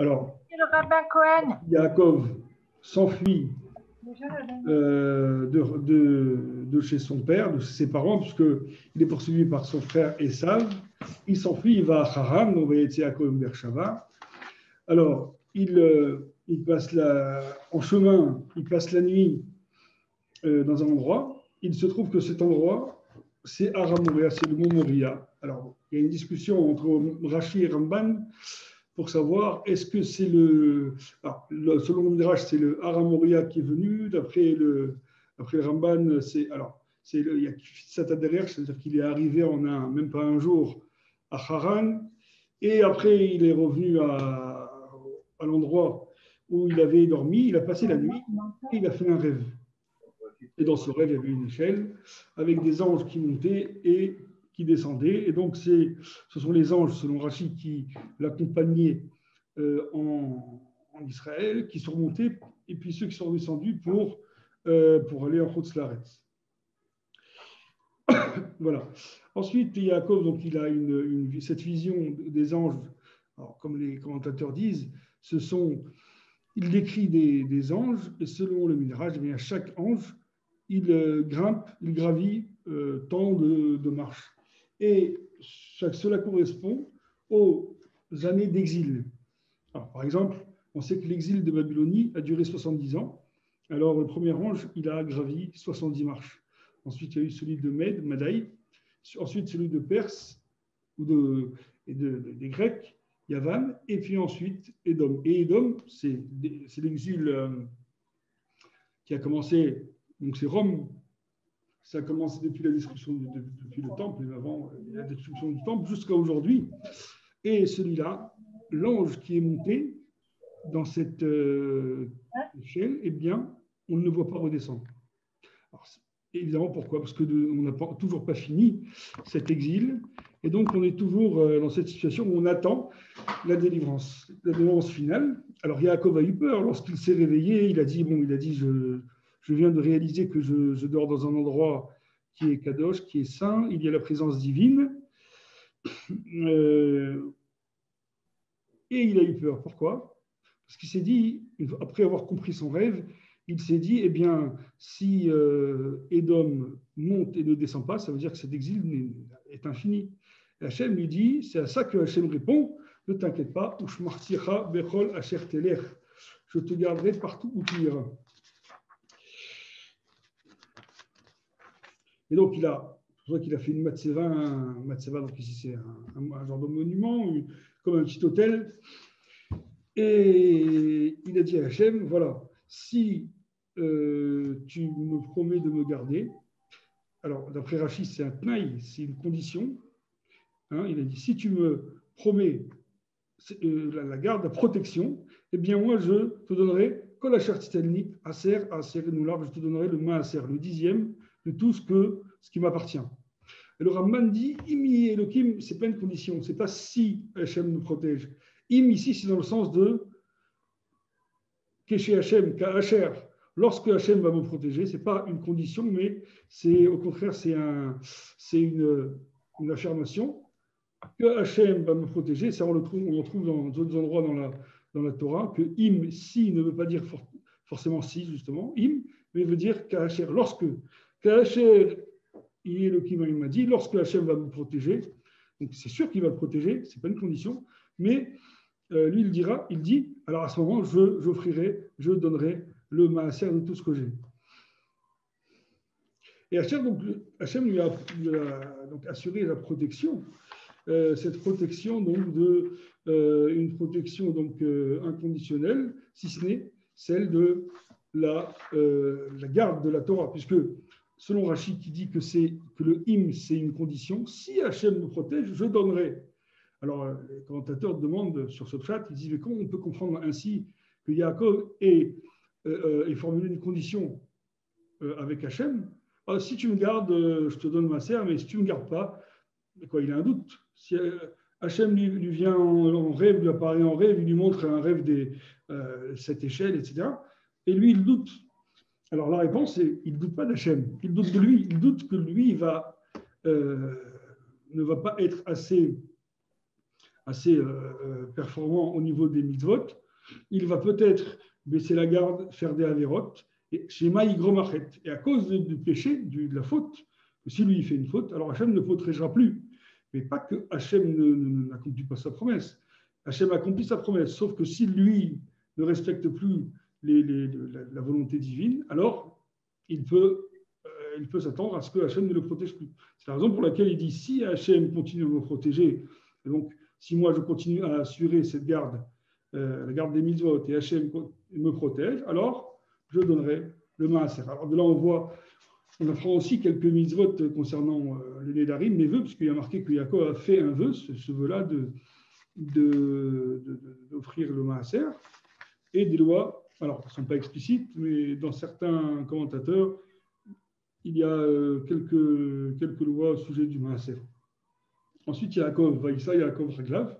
Alors, Et le rabbin Cohen. Yaakov s'enfuit de chez son père, de ses parents, puisqu'il est poursuivi par son frère Esav. Il s'enfuit, il va à Haran, on va y être Yaakov Beershava. Alors, il passe en chemin, il passe la nuit dans un endroit. Il se trouve que cet endroit, c'est Aram Moria, c'est le mont Moria. Alors, il y a une discussion entre Rashi et Ramban pour savoir est-ce que c'est selon le Midrash, c'est le Aram Moria qui est venu. D'après le Ramban, il y a Sata derrière, c'est-à-dire qu'il est arrivé même pas un jour à Haran. Et après, il est revenu à l'endroit où il avait dormi, il a passé la nuit et il a fait un rêve. Et dans ce rêve, il y avait une échelle avec des anges qui montaient et qui descendaient. Et donc, ce sont les anges, selon Rashi, qui l'accompagnaient en Israël, qui sont montés, et puis ceux qui sont descendus pour aller en Chutz-Laretz. Voilà. Ensuite, Yaakov, donc, il a cette vision des anges. Alors, comme les commentateurs disent, il décrit des anges, et selon le Midrash, à chaque ange, il grimpe, il gravit tant de marches. Et cela correspond aux années d'exil. Alors, par exemple, on sait que l'exil de Babylonie a duré 70 ans. Alors, le premier ange, il a gravi 70 marches. Ensuite, il y a eu celui de Madaï. Ensuite, celui de Perse, des Grecs, Yavan. Et puis ensuite, Édom. Et Édom, c'est l'exil qui a commencé. Donc, c'est Rome. Ça a commencé depuis la destruction depuis le temple, mais avant la destruction du temple, jusqu'à aujourd'hui. Et celui-là, l'ange qui est monté dans cette échelle, eh bien, on ne le voit pas redescendre. Alors, évidemment, pourquoi? Parce qu'on n'a toujours pas fini cet exil. Et donc, on est toujours dans cette situation où on attend la délivrance finale. Alors, Yaakov a eu peur lorsqu'il s'est réveillé. Il a dit, je viens de réaliser que je dors dans un endroit qui est Kadosh, qui est saint. Il y a la présence divine. Et il a eu peur. Pourquoi? Parce qu'il s'est dit, après avoir compris son rêve, il s'est dit, eh bien, si Édom monte et ne descend pas, ça veut dire que cet exil est infini. Et Hachem lui dit, c'est à ça que Hachem répond, ne t'inquiète pas, je te garderai partout où tu iras. Et donc, c'est pour ça qu'il a fait une matzeva, donc ici c'est un genre de monument, comme un petit hôtel. Et il a dit à Hachem, voilà, si tu me promets de me garder, alors d'après Rachid, c'est un tnaï, c'est une condition. Hein, il a dit, si tu me promets la garde, la protection, eh bien moi je te donnerai, kol asher titelni, aser enular, je te donnerai le maaser, le 10e de tout ce qui m'appartient. Et le Ramban dit, imi Elohim, c'est pas une condition, c'est pas si Hachem nous protège. Im ici, c'est dans le sens de Keshe Hachem, Ka'acher. Lorsque Hachem va me protéger, ce n'est pas une condition, mais au contraire, c'est une affirmation que Hachem va me protéger. Ça, on le trouve dans d'autres endroits dans la Torah, que im, si, ne veut pas dire forcément si, justement, im, mais veut dire Ka'acher. Lorsque Ka'acher, il m'a dit, lorsque Hachem va me protéger, donc c'est sûr qu'il va le protéger, ce n'est pas une condition, mais lui, il dit, alors à ce moment, je donnerai le maaser de tout ce que j'ai. Et Hachem lui a donc assuré la protection, cette protection donc une protection donc inconditionnelle, si ce n'est celle de la garde de la Torah, puisque selon Rachid qui dit que le hymne c'est une condition, si Hachem me protège, je donnerai. Alors, les commentateurs demandent sur ce chat, ils disent, mais comment on peut comprendre ainsi que Yaakov ait formulé une condition avec Hachem? Si tu me gardes, je te donne ma serre, mais si tu ne me gardes pas, il a un doute. Si Hachem lui vient en rêve, lui apparaît en rêve, il lui montre un rêve cette échelle, etc. Et lui, il doute. Alors, la réponse est, il ne doute pas d'Hachem, il doute de lui, il doute que lui ne va pas être assez assez performant au niveau des mitzvot, il va peut-être baisser la garde, faire des avérotes, et schéma hygromachet. Et à cause du péché, de la faute, si lui il fait une faute, alors Hachem ne protégera plus. Mais pas que Hachem n'accomplit pas sa promesse. Hachem accomplit sa promesse, sauf que si lui ne respecte plus la volonté divine, alors il peut s'attendre à ce que Hachem ne le protège plus. C'est la raison pour laquelle il dit, si Hachem continue à me protéger, et donc si moi je continue à assurer cette garde, la garde des mitzvot, et Hachem me protège, alors je donnerai le maaser. Alors de là on apprend aussi quelques mitzvot concernant le Nédarim, mes vœux, puisqu'il y a marqué que Yaakov a fait un vœu, ce vœu-là d'offrir le maaser, et des lois, alors elles ne sont pas explicites, mais dans certains commentateurs, il y a quelques lois au sujet du maaser. Ensuite, Yaakov Vaïssa, Yaakov Raglav.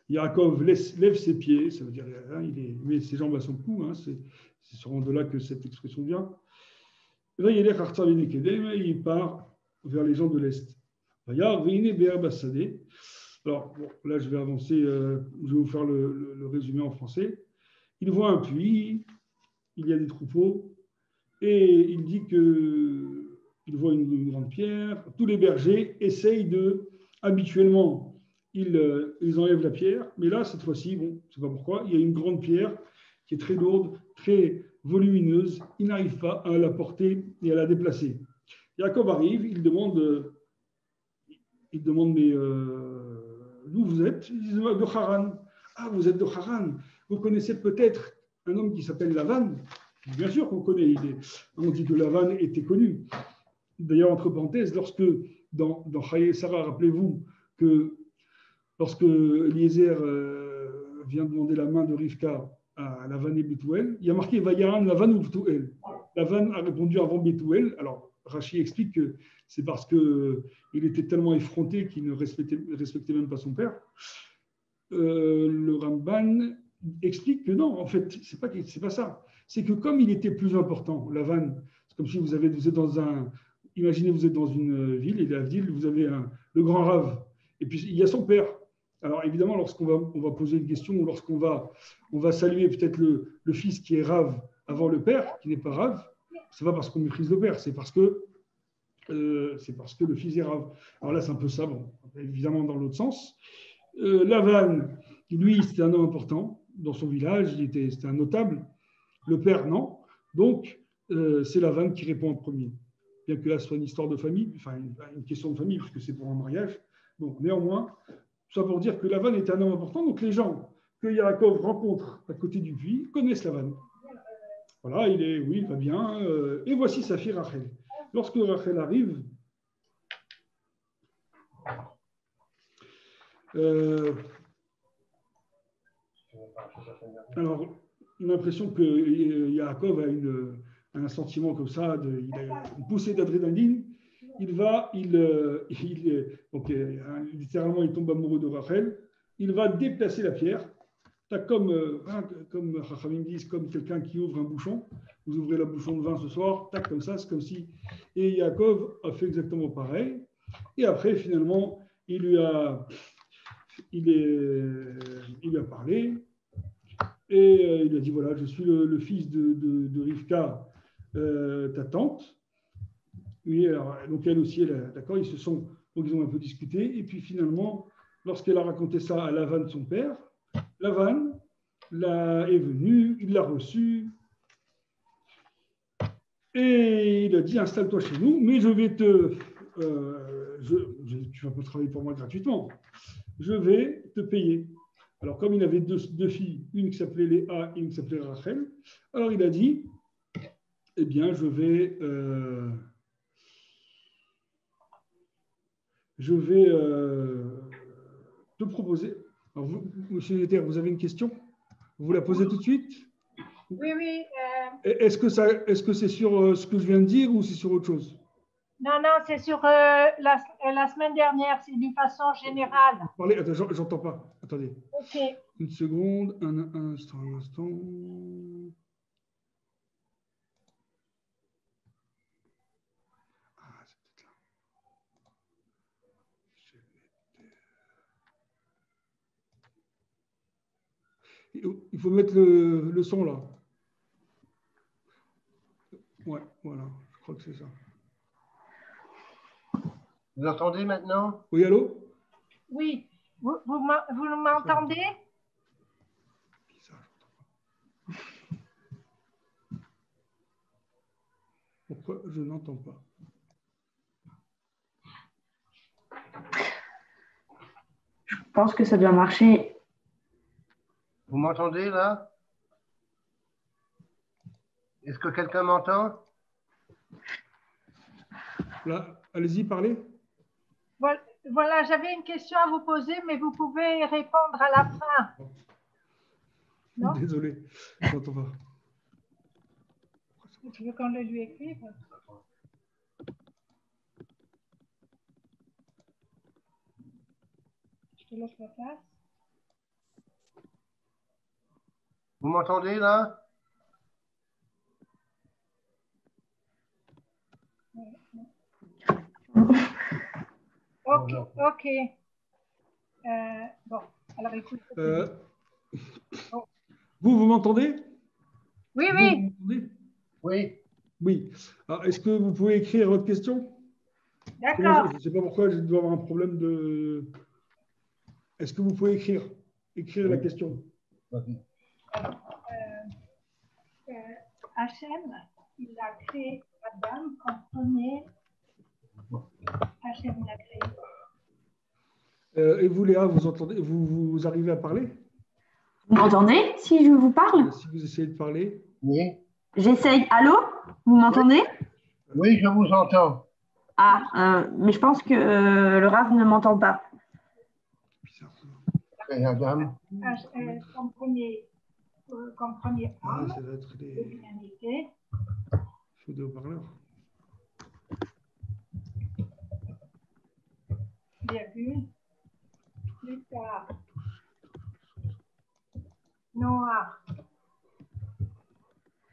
Yaakov lève ses pieds, ça veut dire il met ses jambes à son cou, c'est sûrement de là que cette expression vient. Il part vers les gens de l'Est. Alors, bon, là, je vais avancer, je vais vous faire le résumé en français. Il voit un puits, il y a des troupeaux, et il dit qu'il voit une grande pierre. Tous les bergers essayent habituellement, ils enlèvent la pierre, mais là, cette fois-ci, bon, je ne sais pas pourquoi, il y a une grande pierre qui est très lourde, très volumineuse, il n'arrive pas à la porter et à la déplacer. Jacob arrive, il demande mais d'où vous êtes? Ils disent de Haran. Ah, vous êtes de Haran. Vous connaissez peut-être un homme qui s'appelle Lavan. Bien sûr qu'on connaît. On dit que Lavan était connu. D'ailleurs, entre parenthèses, lorsque dans Chaye Sarah, rappelez-vous que lorsque Eliezer vient demander la main de Rivka à Lavan et Bethuel, il y a marqué Vayaran Lavan ou Bethuel. Lavan a répondu avant Bethuel. Alors, Rashi explique que c'est parce qu'il était tellement effronté qu'il ne respectait même pas son père. Le Ramban explique que non, en fait, c'est pas ça. C'est que comme il était plus important, Lavan, c'est comme si vous êtes dans imaginez vous êtes dans une ville, et la ville, vous avez le grand Rav, et puis il y a son père. Alors évidemment, lorsqu'on va poser une question, ou lorsqu'on va saluer peut-être le fils qui est Rav avant le père, qui n'est pas Rav, c'est pas parce qu'on méprise le père, c'est parce que le fils est Rav. Alors là, c'est un peu ça, bon, évidemment dans l'autre sens. Lavan, lui, c'était un homme important dans son village, c'était un notable. Le père, non. Donc, c'est Lavan qui répond en premier. Bien que là, ce soit une histoire de famille, enfin une question de famille, puisque c'est pour un mariage. Bon, néanmoins, ça pour dire que Lavan était un homme important. Donc, les gens que Yaakov rencontre à côté du puits connaissent Lavan. Voilà, il va bien. Et voici sa fille Rachel. Lorsque Rachel arrive, alors, on a l'impression que Yaakov a un sentiment comme ça, il a une poussée d'adrénaline. Littéralement, il tombe amoureux de Rachel. Il va déplacer la pierre. Comme Chachamim disent, comme quelqu'un qui ouvre un bouchon. Vous ouvrez le bouchon de vin ce soir, tac, comme ça, c'est comme si. Et Yaakov a fait exactement pareil. Et après, finalement, il lui a parlé. Et il a dit, voilà, je suis le fils de Rivka, ta tante. Oui, alors, donc elle aussi, d'accord, ils ont un peu discuté. Et puis finalement, lorsqu'elle a raconté ça à Lavan, son père, Lavan est venu, il l'a reçu. Et il a dit, installe-toi chez nous, mais je vais tu vas pas travailler pour moi gratuitement. Je vais te payer. Alors, comme il avait deux filles, une qui s'appelait Léa et une qui s'appelait Rachel, alors il a dit, eh bien, je vais te proposer. Alors, monsieur Netter, vous avez une question? Vous la posez tout de suite? Oui, oui. Est-ce que c'est sur ce que je viens de dire ou c'est sur autre chose? Non, c'est sur la semaine dernière, c'est d'une façon générale. Parlez, attends, j'entends pas. Attendez. Ok. Une seconde, un instant. Ah, c'est peut-être là. Il faut mettre le son là. Ouais, voilà, je crois que c'est ça. Vous entendez maintenant? Oui, allô? Oui. Vous m'entendez? Bizarre, j'entends pas. Pourquoi je n'entends pas? Je pense que ça doit marcher. Vous m'entendez là? Est-ce que quelqu'un m'entend? Là, allez-y, parlez. Voilà, j'avais une question à vous poser, mais vous pouvez répondre à la fin. Non? Désolé, je n'entends pas. Tu veux qu'on le lui écrive? Je te laisse la place. Vous m'entendez là? Ok, ok. Bon, alors écoute. Vous m'entendez? Oui, Vous oui. m'entendez? Oui. Oui. Est-ce que vous pouvez écrire votre question? D'accord. Je ne sais pas pourquoi je dois avoir un problème de... Est-ce que vous pouvez écrire la question? Hachem, il a créé Adam comme premier. Hachem l'a créé. Et vous, Léa, vous entendez, vous arrivez à parler? Vous m'entendez si je vous parle? Si vous essayez de parler. Oui. J'essaye. Allô? Vous m'entendez? Oui, je vous entends. Ah, mais je pense que le Rav ne m'entend pas. Bizarre. C'est Adam. Comme premier homme Ça va être de les... l'humanité. Il faut des haut-parleurs. Virgule. Plus tard. Noah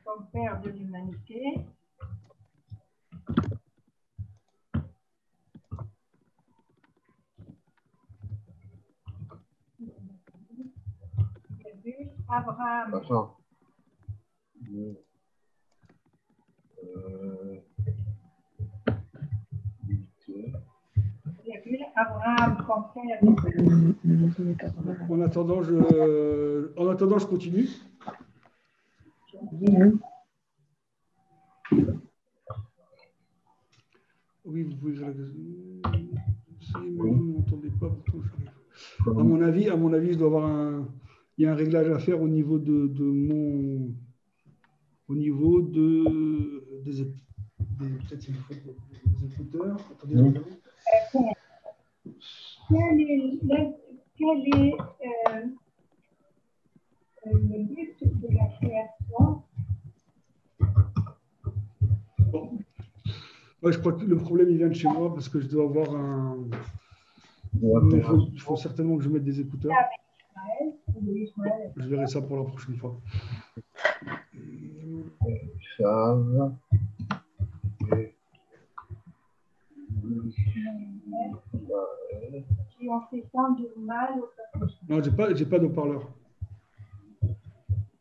comme père de l'humanité. Abraham. Attends. Abraham comme père. En attendant, je continue. Oui, vous pouvez faire la question. Mais vous ne m'entendez pas, pourtant j'arrive. À mon avis, je dois avoir il y a un réglage à faire au niveau des peut-être il faut des écouteurs. Attendez, je regarde. Quel est le but de la création? Bon. Ouais, je crois que le problème il vient de chez moi parce que je dois avoir un. Il faut certainement que je mette des écouteurs. Je verrai ça pour la prochaine fois. Qui ont fait tant de mal au peuple. Non, j'ai pas d'haut-parleur.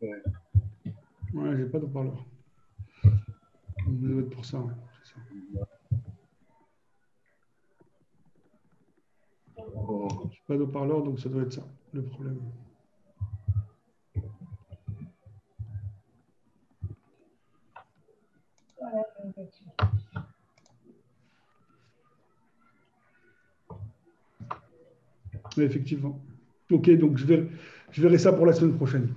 Ouais, j'ai pas d'haut-parleur. Ça doit être pour ça. Ouais, c'est ça. J'ai pas d'haut-parleur, donc ça doit être ça, le problème. Oui, effectivement. Ok, donc je verrai ça pour la semaine prochaine.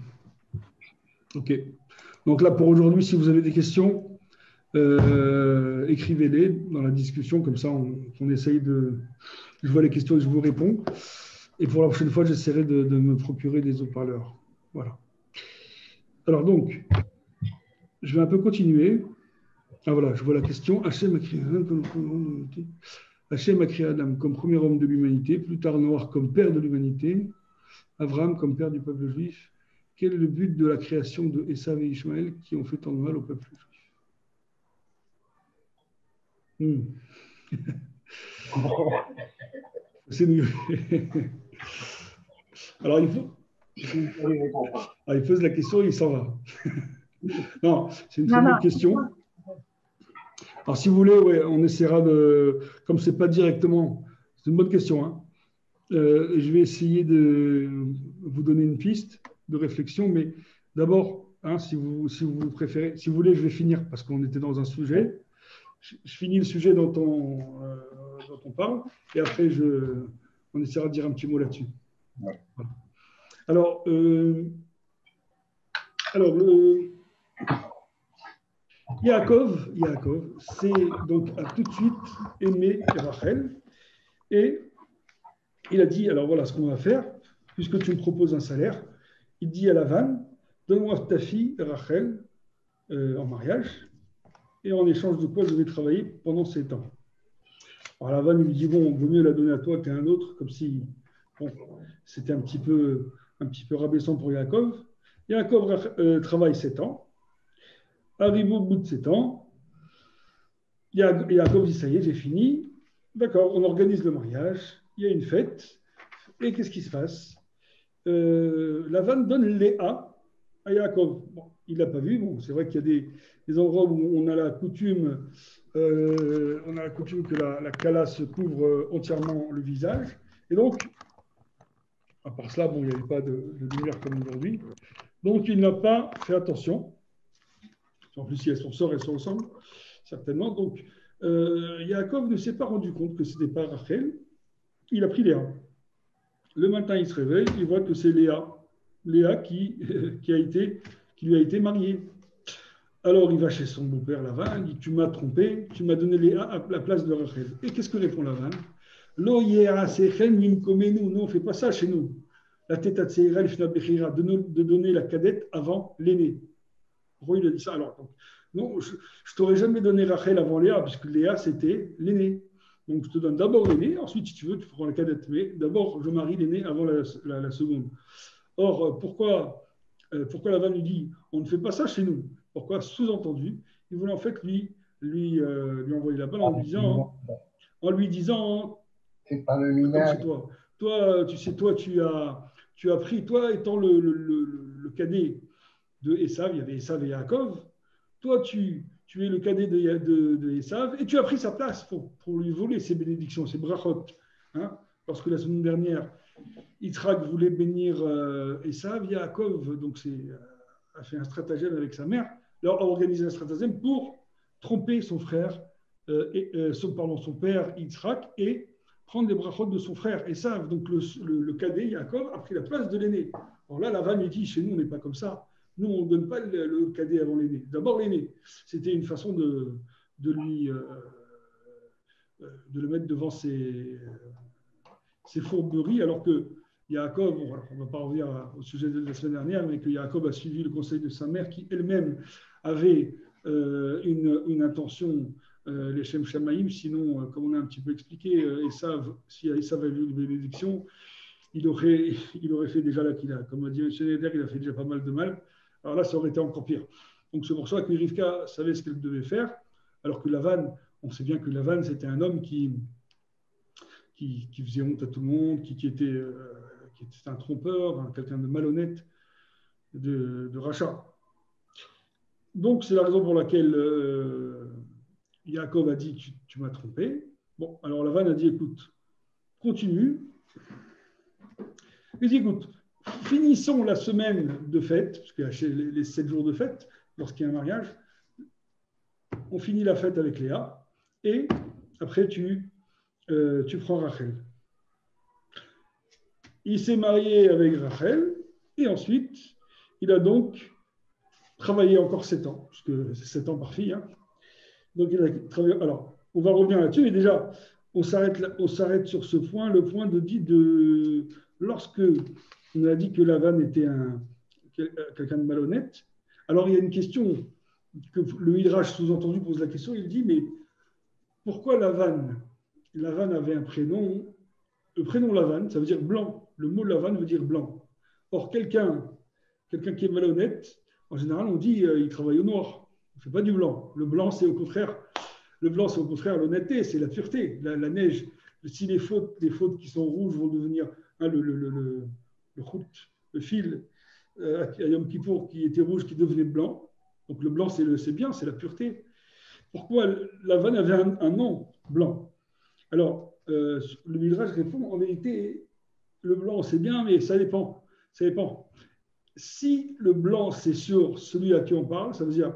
Ok. Donc là, pour aujourd'hui, si vous avez des questions, écrivez-les dans la discussion, comme ça on essaye de... Je vois les questions et je vous réponds. Et pour la prochaine fois, j'essaierai de me procurer des haut-parleurs. Voilà. Alors donc, je vais un peu continuer. Ah voilà, je vois la question. Hachem a créé Adam comme premier homme de l'humanité. Hachem a créé Adam comme premier homme de l'humanité, plus tard Noach comme père de l'humanité, Abraham comme père du peuple juif. Quel est le but de la création de Esav et Ishmaël qui ont fait tant de mal au peuple juif? C'est mieux. Alors, Ah, il pose la question et il s'en va. Non, c'est une très bonne question. Alors, si vous voulez, ouais, on essaiera de. Comme ce n'est pas directement. C'est une bonne question. Hein. Je vais essayer de vous donner une piste de réflexion, mais d'abord, hein, si vous préférez, si vous voulez, je vais finir parce qu'on était dans un sujet. Je finis le sujet dont on parle et après, on essaiera de dire un petit mot là-dessus. Ouais. Voilà. Alors, Yaakov, c'est donc a tout de suite aimé Rachel et il a dit, alors voilà ce qu'on va faire, puisque tu me proposes un salaire, il dit à Lavan, donne-moi ta fille Rachel en mariage et en échange de quoi je vais travailler pendant 7 ans. Alors Lavan lui dit, bon, vaut mieux la donner à toi qu'à un autre, comme si bon, c'était un petit peu rabaissant pour Yaakov. Yaakov travaille 7 ans. Arrive au bout de 7 ans, Yaakov dit, ça y est, j'ai fini. D'accord, on organise le mariage, il y a une fête. Et qu'est-ce qui se passe? Lavan donne Léa à Yaakov. Bon, il ne l'a pas vu. Bon, c'est vrai qu'il y a des endroits où on a la coutume que la kala se couvre entièrement le visage. Et donc, à part cela, bon, il n'y avait pas de lumière comme aujourd'hui. Donc, il n'a pas fait attention. En plus, si elles sont sœurs, elles sont ensemble, certainement. Donc, Yaakov ne s'est pas rendu compte que ce n'était pas Rachel. Il a pris Léa. Le matin, il se réveille, il voit que c'est Léa qui lui a été mariée. Alors, il va chez son beau-père Lavan, il dit, tu m'as trompé, tu m'as donné Léa à la place de Rachel. Et qu'est-ce que répond Lavan? Lo ye'asechem mimkomenu, non, on ne fait pas ça chez nous. La teta tseira lifna bechira, de donner la cadette avant l'aîné. Pourquoi il a dit ça? Alors, non, je ne t'aurais jamais donné Rachel avant Léa, puisque Léa, c'était l'aîné. Donc, je te donne d'abord l'aîné, ensuite, si tu veux, tu prends la cadette. Mais d'abord, je marie l'aîné avant la seconde. Or, pourquoi Lavan lui dit, on ne fait pas ça chez nous? Pourquoi? Sous-entendu, il voulait en fait lui envoyer la balle en lui disant c'est pas le minage. Toi, tu sais, toi, tu as pris, toi étant le cadet de Esav, il y avait Esav et Yaakov, toi, tu es le cadet de Esav et tu as pris sa place pour lui voler ses bénédictions, ses brachot. Hein, parce que la semaine dernière, Yitzhak voulait bénir Esav, Yaakov, donc a fait un stratagème avec sa mère, leur a organisé un stratagème pour tromper son frère, son père Yitzhak, et prendre les brachot de son frère Esav. Donc le cadet Yaakov a pris la place de l'aîné. Alors là, Lavan lui dit, chez nous, on n'est pas comme ça. Nous, on ne donne pas le cadet avant l'aîné. D'abord l'aîné. C'était une façon de le mettre devant ses fourberies, alors que Yaakov, on ne va pas revenir au sujet de la semaine dernière, mais que Yaakov a suivi le conseil de sa mère qui elle-même avait une intention, les Shem Shamaïm, sinon, comme on a un petit peu expliqué, si Esav avait eu une bénédiction, il aurait fait déjà comme a dit M. Neder, il a fait déjà pas mal de mal. Alors là, ça aurait été encore pire. Donc c'est pour ça que Rivka savait ce qu'elle devait faire, alors que Lavan, on sait bien que Lavan, c'était un homme qui faisait honte à tout le monde, qui était un trompeur, quelqu'un de malhonnête, de rachat. Donc, c'est la raison pour laquelle Yaakov a dit tu m'as trompé. Bon, alors Lavan a dit écoute, continue. Il dit écoute, finissons la semaine de fête, parce qu'il y a les 7 jours de fête, lorsqu'il y a un mariage. On finit la fête avec Léa, et après tu prends Rachel. Il s'est marié avec Rachel et ensuite, il a donc travaillé encore 7 ans, parce que c'est 7 ans par fille. Hein. Donc, il a travaillé. Alors, on va revenir là-dessus, mais déjà, on s'arrête sur ce point, le point de lorsque on a dit que Lavan était quelqu'un de malhonnête. Alors, il y a une question que le Midrash sous-entendu pose la question, il dit, mais pourquoi Lavan avait un prénom, le prénom Lavan, ça veut dire blanc. Le mot Lavan veut dire blanc. Or, quelqu'un qui est malhonnête, en général, on dit il travaille au noir. On ne fait pas du blanc. Le blanc, c'est au contraire l'honnêteté, c'est la pureté, la neige. Si les fautes qui sont rouges vont devenir le fil à Yom Kippour qui était rouge, qui devenait blanc. Donc le blanc, c'est bien, c'est la pureté. Pourquoi Lavan avait un nom blanc? Alors, le Midrash répond, en vérité, le blanc, c'est bien, mais ça dépend. Ça dépend. Si le blanc, c'est sur celui à qui on parle, ça veut dire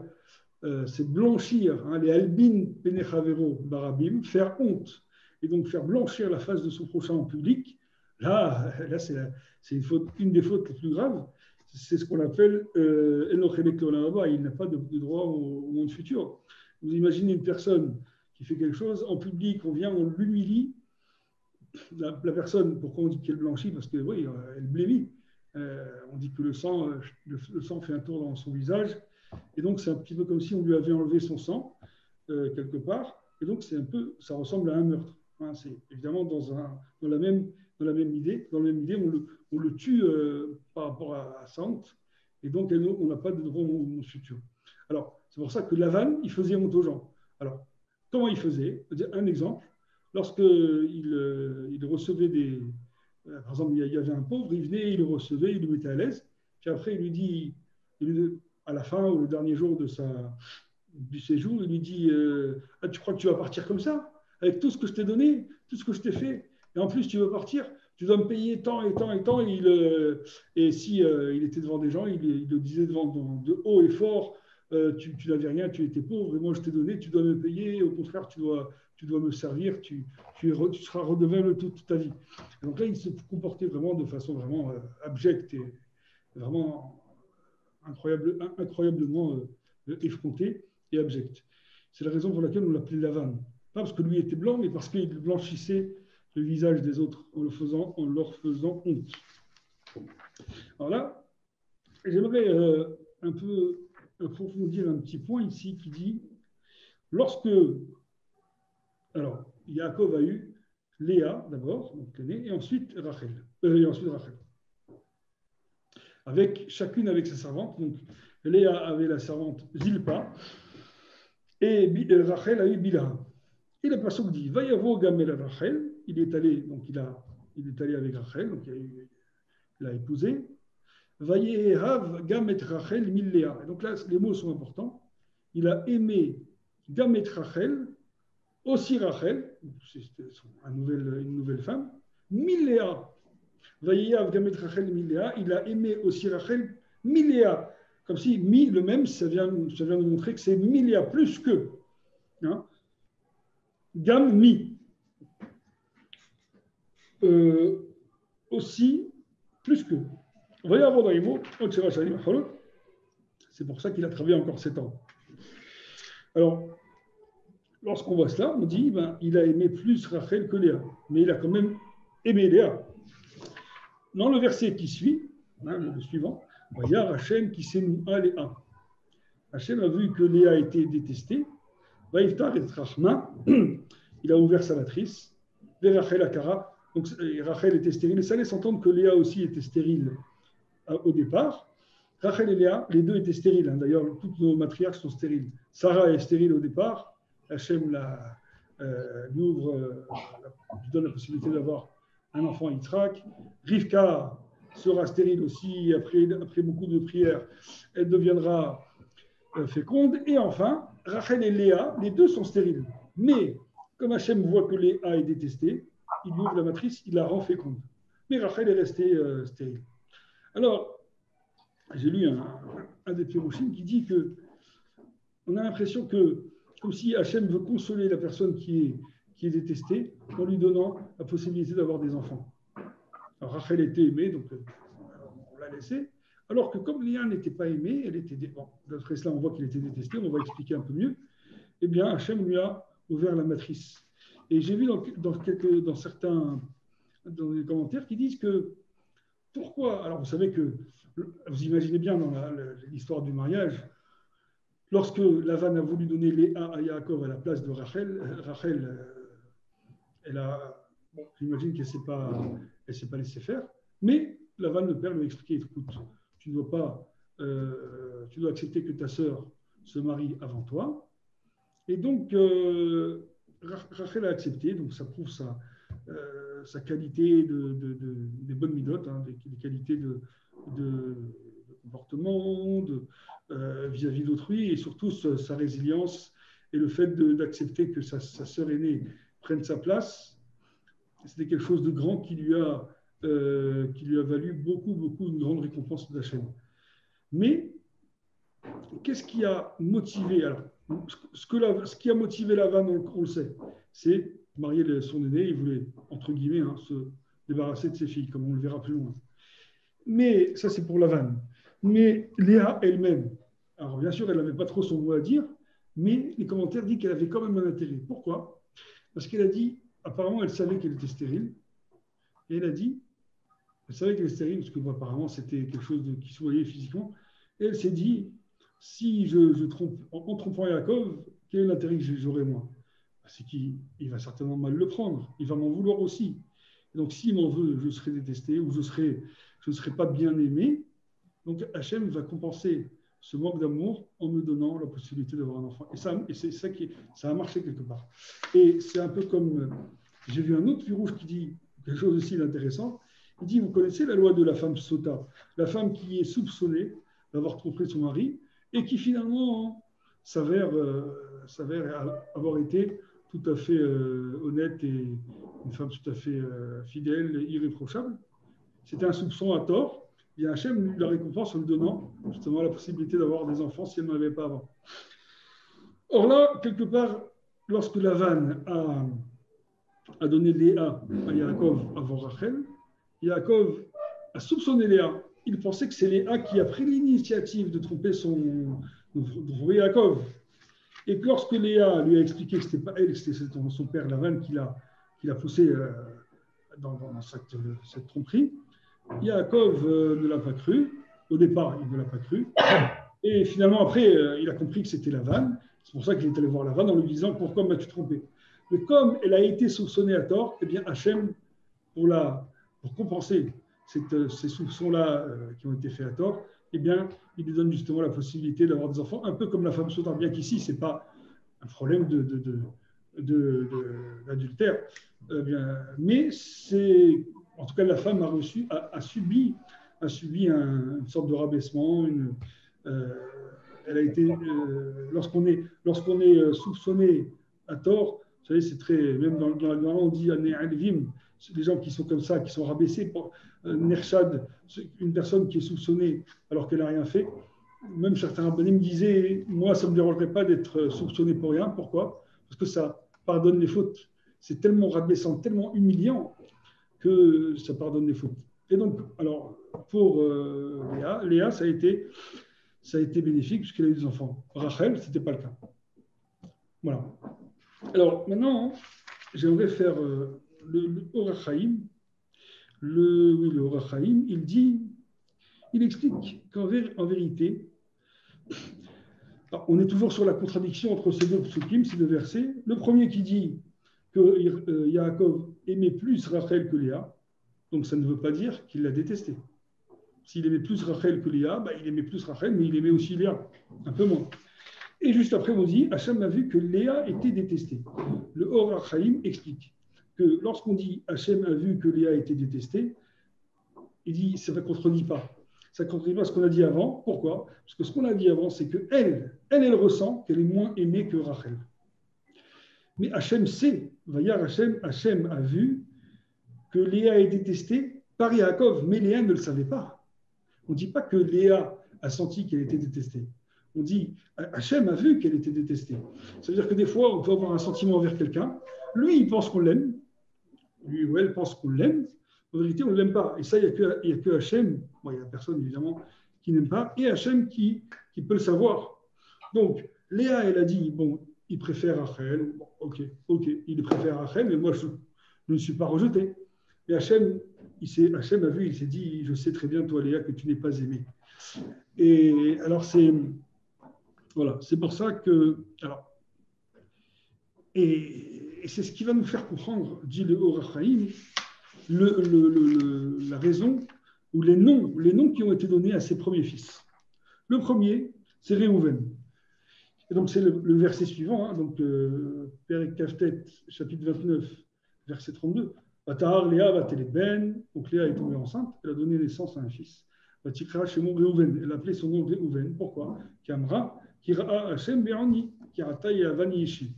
c'est blanchir, hein, les albin penechavero barabim, faire honte, et donc faire blanchir la face de son prochain en public, là c'est une des fautes les plus graves. C'est ce qu'on appelle il n'a pas de droit au monde futur. Vous imaginez une personne qui fait quelque chose, en public, on vient, on l'humilie. La personne, pourquoi on dit qu'elle blanchit? Parce que oui, elle blémit. On dit que le sang fait un tour dans son visage. Et donc, c'est un petit peu comme si on lui avait enlevé son sang, quelque part. Et donc, ça ressemble à un meurtre. Hein, c'est évidemment dans la même idée. Dans la même idée, on le tue par rapport à sa honte. Et donc, on n'a pas de droit au monde futur. Alors, c'est pour ça que Lavan, il faisait honte aux gens. Alors, comment il faisait? Un exemple. Lorsqu'il recevait par exemple, il y avait un pauvre, il venait, il le recevait, il le mettait à l'aise. Puis après, il lui dit, à la fin ou le dernier jour du séjour, il lui dit tu crois que tu vas partir comme ça? Avec tout ce que je t'ai donné, tout ce que je t'ai fait, et en plus tu vas partir, tu dois me payer tant et tant et tant. Et si il était devant des gens, il le disait de haut et fort, tu n'avais rien, tu étais pauvre, et moi je t'ai donné, tu dois me payer, au contraire, tu dois me servir, tu seras redevable toute ta vie. Et donc là, il se comportait vraiment de façon vraiment abjecte et vraiment incroyablement effronté et abject. C'est la raison pour laquelle on l'appelait Lavan. Pas parce que lui était blanc, mais parce qu'il blanchissait le visage des autres en leur faisant honte. Alors là, j'aimerais un peu approfondir un petit point ici qui dit alors, Yaakov a eu Léa d'abord, donc l'aînée, et ensuite Rachel. Chacune avec sa servante. Donc, Léa avait la servante Zilpa, et Rachel a eu Bilha. Et le passage dit Vayavo Gamel Rachel, il est allé avec Rachel, donc il a épousé. Vayehav Gamet Rachel Milléa. Et donc là, les mots sont importants. Il a aimé Gamet Rachel, aussi Rachel, c'est une nouvelle femme, Milléa. Vayehav Gamet Rachel Milléa, il a aimé aussi Rachel Milléa. Comme si le même, ça vient de montrer que c'est Milléa, plus que. Hein? Gam mi. Aussi, plus que. C'est pour ça qu'il a travaillé encore 7 ans. Alors, lorsqu'on voit cela, on dit il a aimé plus Rachel que Léa. Mais il a quand même aimé Léa. Dans le verset qui suit, le suivant, il y a Hachem qui s'est nous à Léa. Hachem a vu que Léa était détestée. Il a ouvert sa matrice. Vers Rachel Akara. Donc Rachel était stérile. Et ça laisse entendre que Léa aussi était stérile au départ. Rachel et Léa, les deux étaient stériles. Hein. D'ailleurs, toutes nos matriarches sont stériles. Sarah est stérile au départ. Hachem lui donne la possibilité d'avoir un enfant Yitzhak. Rivka sera stérile aussi. Après beaucoup de prières, elle deviendra féconde. Et enfin, Rachel et Léa, les deux sont stériles. Mais comme Hachem voit que Léa est détestée, il lui ouvre la matrice, il la rend féconde. Mais Rachel est restée stérile. Alors, j'ai lu un des Piroshim qui dit que on a l'impression que, comme si Hachem veut consoler la personne qui est détestée en lui donnant la possibilité d'avoir des enfants. Alors, Rachel était aimée, donc on l'a laissée. Alors que comme Léa n'était pas aimée, d'après cela, on voit qu'il était détesté, on va expliquer un peu mieux. Eh bien, Hachem lui a ouvert la matrice. Et j'ai vu dans certains les commentaires qui disent que pourquoi. Alors, vous savez que vous imaginez bien dans l'histoire du mariage, lorsque Lavan a voulu donner Léa à Yaakov à la place de Rachel, j'imagine qu'elle ne s'est pas laissée faire, mais Lavan, le père, lui a expliqué écoute, tu dois accepter que ta sœur se marie avant toi. Et donc, Rachel a accepté, donc ça prouve sa qualité des bonnes midotes, des qualités de comportement, vis-à-vis d'autrui, et surtout sa résilience et le fait d'accepter que sa sœur aînée prenne sa place. C'était quelque chose de grand qui lui a valu beaucoup, une grande récompense d'Hachem. Mais qu'est-ce qui a motivé, alors, ce qui a motivé Lavan, on le sait, c'est marier son aîné, il voulait, entre guillemets, se débarrasser de ses filles, comme on le verra plus loin. Mais ça, c'est pour Lavan. Mais Léa elle-même, alors bien sûr, elle n'avait pas trop son mot à dire, mais les commentaires disent qu'elle avait quand même un intérêt. Pourquoi? Parce qu'elle a dit, apparemment, elle savait qu'elle était stérile, et elle a dit, elle savait qu'elle était stérile, parce que apparemment, c'était quelque chose qui se voyait physiquement, et elle s'est dit, si je trompe, en trompant Yaakov, quel est l'intérêt que j'aurai moi? C'est qu'il va certainement mal le prendre, il va m'en vouloir aussi. Et donc, s'il m'en veut, je serai détesté, ou je ne serai pas bien aimé. Donc, Hachem va compenser ce manque d'amour en me donnant la possibilité d'avoir un enfant. Et c'est ça ça a marché quelque part. Et c'est un peu comme, j'ai vu un autre fil rouge qui dit quelque chose aussi d'intéressant. Il dit, vous connaissez la loi de la femme sota, la femme qui est soupçonnée d'avoir trompé son mari et qui finalement s'avère avoir été tout à fait honnête et une femme tout à fait fidèle et irréprochable. C'était un soupçon à tort. Et Hachem lui la récompense en lui donnant justement la possibilité d'avoir des enfants si elle n'en avait pas avant. Or là, quelque part, lorsque Lavan a donné Léa à Yaakov avant Rachel, Yaakov a soupçonné Léa. Il pensait que c'est Léa qui a pris l'initiative de tromper Yaakov. Et que lorsque Léa lui a expliqué que ce n'était pas elle, que c'était son père Lavan qui l'a poussé dans cette tromperie, Yaakov ne l'a pas cru. Au départ, il ne l'a pas cru. Et finalement, après, il a compris que c'était Lavan. C'est pour ça qu'il est allé voir Lavan en lui disant « Pourquoi m'as-tu trompé ?» Mais comme elle a été soupçonnée à tort, eh bien Hachem, pour compenser ces soupçons-là qui ont été faits à tort, eh bien, il lui donne justement la possibilité d'avoir des enfants, un peu comme la femme sota, bien qu'ici, ce n'est pas un problème d'adultère. Mais c'est... En tout cas, la femme a subi une sorte de rabaissement. Elle a été, lorsqu'on est soupçonné à tort, vous savez, c'est très, même dans la Gemara, on dit Alvim, les gens qui sont comme ça, qui sont rabaissés, Nershad, une personne qui est soupçonnée alors qu'elle n'a rien fait. Même certains rabbinim me disaient, moi, ça ne me dérangerait pas d'être soupçonné pour rien. Pourquoi? Parce que ça pardonne les fautes. C'est tellement rabaissant, tellement humiliant que ça pardonne les fautes. Et donc, alors, pour Léa, ça a été bénéfique puisqu'elle a eu des enfants. Rachel, ce n'était pas le cas. Voilà. Alors, maintenant, j'aimerais faire le Orach Chaim. Le Orach Chaim, il explique qu'en vérité, on est toujours sur la contradiction entre ces deux psukim, ces deux versets. Le premier qui dit que Yaakov aimait plus Rachel que Léa, donc ça ne veut pas dire qu'il l'a détestée. S'il aimait plus Rachel que Léa, il aimait plus Rachel, mais il aimait aussi Léa, un peu moins. Et juste après, on dit, Hachem a vu que Léa était détestée. Le Orach Chaim explique que lorsqu'on dit Hachem a vu que Léa était détestée, il dit, ça ne contredit pas. Ça ne contredit pas ce qu'on a dit avant. Pourquoi? Parce que ce qu'on a dit avant, c'est qu'elle ressent qu'elle est moins aimée que Rachel. Mais Hachem sait, Hachem a vu que Léa est détestée par Yaakov, mais Léa ne le savait pas. On ne dit pas que Léa a senti qu'elle était détestée. On dit Hachem a vu qu'elle était détestée. Ça veut dire que des fois, on peut avoir un sentiment envers quelqu'un. Lui, il pense qu'on l'aime. Lui ou elle pense qu'on l'aime. En vérité, on ne l'aime pas. Et ça, il n'y a que Hachem. Bon, il y a personne, évidemment, qui n'aime pas. Et Hachem qui peut le savoir. Donc, Léa, elle a dit, bon, il préfère Rachel. Bon, ok, il préfère Rachel, mais moi, je ne suis pas rejeté. Et Hachem a vu, il s'est dit, je sais très bien, toi, Léa, que tu n'es pas aimée. Et alors, c'est pour ça que... Alors, et c'est ce qui va nous faire comprendre, dit le Orach Chaim, la raison ou les noms qui ont été donnés à ses premiers fils. Le premier, c'est Réhouven. Et donc, c'est le verset suivant, donc Perek Kaftet, chapitre 29, verset 32. Vatahar Léa va-t-elle ben, donc Léa est tombée enceinte, elle a donné naissance à un fils. Vatikra Shemo Reuven. Elle appelait son nom Reuven. Pourquoi? Kamra, qui Ra'a Hashem Be'ani, qui Rata Yavani Ishi.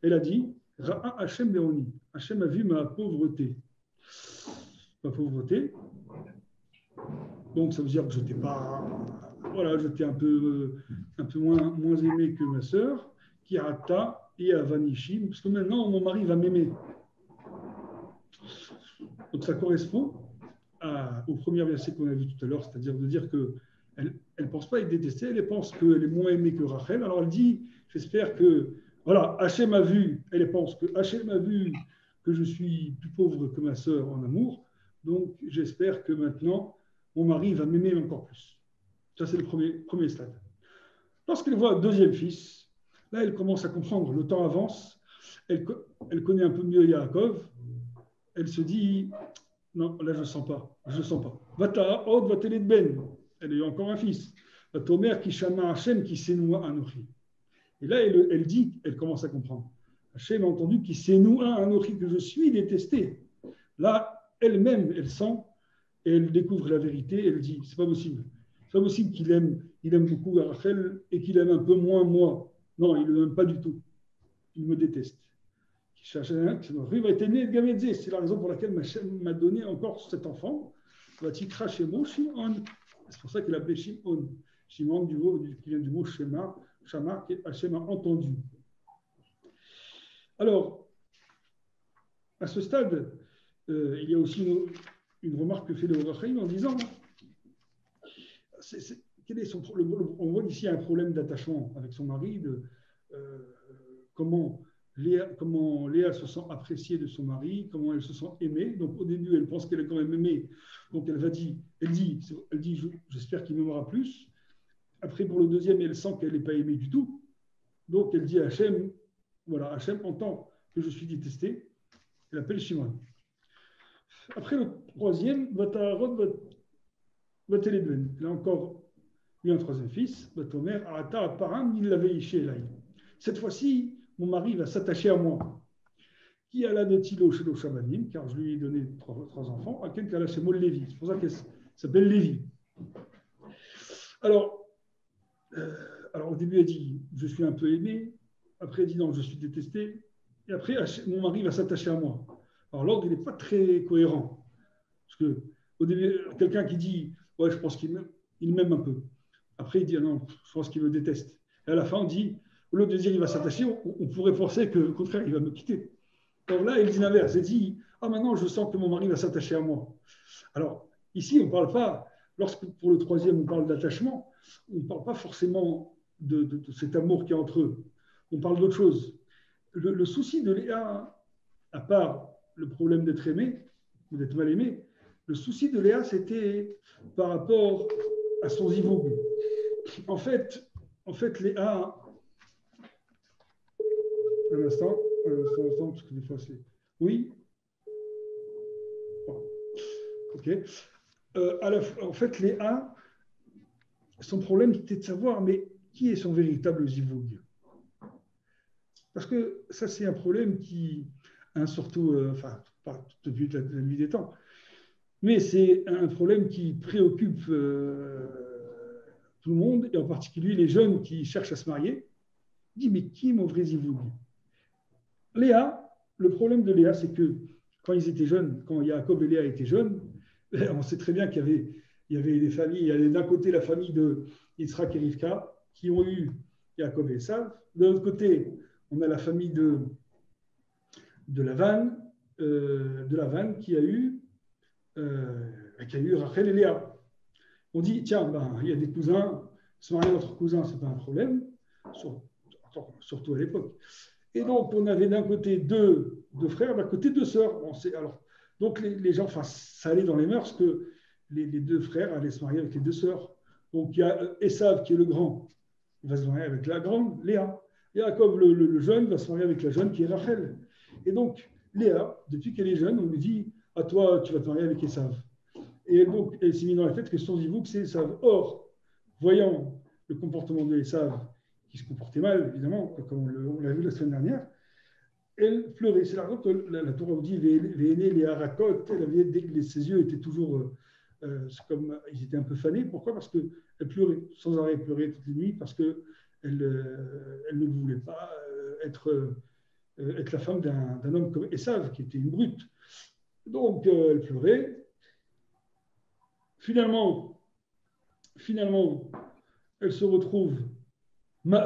Elle a dit Ra'a Hashem Be'ani. Hashem a vu ma pauvreté. Ma pauvreté. Donc ça veut dire que je n'étais pas. Voilà, j'étais un peu moins aimé que ma sœur, qui Rata Yavani Ishi, parce que maintenant mon mari va m'aimer. Donc ça correspond au premier verset qu'on a vu tout à l'heure, c'est-à-dire de dire qu'elle ne pense pas être détestée, elle pense qu'elle est moins aimée que Rachel. Alors elle dit, j'espère que, voilà, Hachem a vu, elle pense que Hachem a vu que je suis plus pauvre que ma sœur en amour, donc j'espère que maintenant, mon mari va m'aimer encore plus. Ça, c'est le premier stade. Lorsqu'elle voit un deuxième fils, là, elle commence à comprendre, le temps avance, elle connaît un peu mieux Yaakov, elle se dit, non, là, je ne sens pas. Vata od vatelet ben. Elle a eu encore un fils. Vatomer qui shama Hachem qui sénoua anochi. Et là, elle dit, elle commence à comprendre. Hachem a entendu qui sénoua anochi, que je suis détesté. Là, elle-même, elle sent, et elle découvre la vérité, elle dit, c'est pas possible. C'est pas possible qu'il aime beaucoup Rachel et qu'il aime un peu moins moi. Non, il ne l'aime pas du tout. Il me déteste. C'est la raison pour laquelle Hachem m'a donné encore cet enfant. C'est pour ça qu'il appelait Shimon. Shimon qui vient du mot Shema, Shama, qui Hachem a entendu. Alors, à ce stade, il y a aussi une remarque que fait le Rachaim en disant quel est son problème? On voit ici un problème d'attachement avec son mari, comment Léa se sent appréciée de son mari, comment elle se sent aimée. Donc au début, elle pense qu'elle est quand même aimée. Donc elle dit, j'espère qu'il m'aimera plus. Après, pour le deuxième, elle sent qu'elle n'est pas aimée du tout. Donc elle dit à Hachem, voilà, Hachem entend que je suis détestée. Elle appelle Shimon. Après le troisième, Vateledven. Elle a encore eu un troisième fils, Vatomer, Ata Param, il l'avait iché là. Cette fois-ci, mon mari va s'attacher à moi. Qui a la de Tilo chez le Shamanim, car je lui ai donné trois enfants, à quelqu'un là, c'est Mol Lévi. C'est pour ça qu'elle s'appelle Lévi. Alors, au début, elle dit je suis un peu aimé. Après, elle dit non, je suis détesté. Et après, mon mari va s'attacher à moi. Alors, l'ordre, il n'est pas très cohérent. Parce que, au début, quelqu'un qui dit ouais, je pense qu'il m'aime un peu. Après, il dit ah non, je pense qu'il me déteste. Et à la fin, on dit au lieu de dire il va s'attacher, on pourrait penser que, au contraire, il va me quitter. Donc là, il dit l'inverse. Il dit ah, maintenant, je sens que mon mari va s'attacher à moi. Alors, ici, on ne parle pas, lorsque pour le troisième, on parle d'attachement, on ne parle pas forcément de cet amour qui est entre eux. On parle d'autre chose. Le souci de Léa, à part le problème d'être aimé, ou d'être mal aimé, le souci de Léa, c'était par rapport à son zivoug. En fait, Léa. Un instant, parce que des fois c'est. Oui. Bon. Ok. En fait, Léa, son problème c'était de savoir, mais qui est son véritable zivoug? Parce que ça, c'est un problème qui, surtout, pas depuis la nuit des temps, mais c'est un problème qui préoccupe tout le monde, et en particulier les jeunes qui cherchent à se marier. Il dit, mais qui est mon vrai zivoug? Léa, le problème de Léa, c'est que quand ils étaient jeunes, quand Yaakov et Léa étaient jeunes, on sait très bien qu'il y avait des familles, il y avait d'un côté la famille de Yitzhak et Rivka, qui ont eu Yaakov et Esav. De l'autre côté, on a la famille de Lavan qui a eu Rachel et Léa. On dit, tiens, il y a des cousins, se marier entre cousins, ce n'est pas un problème, surtout à l'époque. Et donc, on avait d'un côté deux frères, d'un côté deux sœurs. Donc, les gens, ça allait dans les mœurs que les deux frères allaient se marier avec les deux sœurs. Donc, il y a Esav qui est le grand, il va se marier avec la grande, Léa. Yaakov, le jeune, va se marier avec la jeune qui est Rachel. Et donc, Léa, depuis qu'elle est jeune, on lui dit, à toi, tu vas te marier avec Esav. Et donc, elle s'est mise dans la tête que son zivouk, c'est Esav. Or, voyant le comportement de Esav, qui se comportait mal, évidemment, comme on l'a vu la semaine dernière, elle pleurait. C'est la raison que la Torah dit Véhéné, les harakot, ses yeux étaient toujours c'est comme ils étaient un peu fanés. Pourquoi? Parce qu'elle pleurait, sans arrêt, elle pleurait toutes les nuits parce qu'elle elle ne voulait pas être la femme d'un homme comme Esav, qui était une brute. Donc, elle pleurait. Finalement, elle se retrouve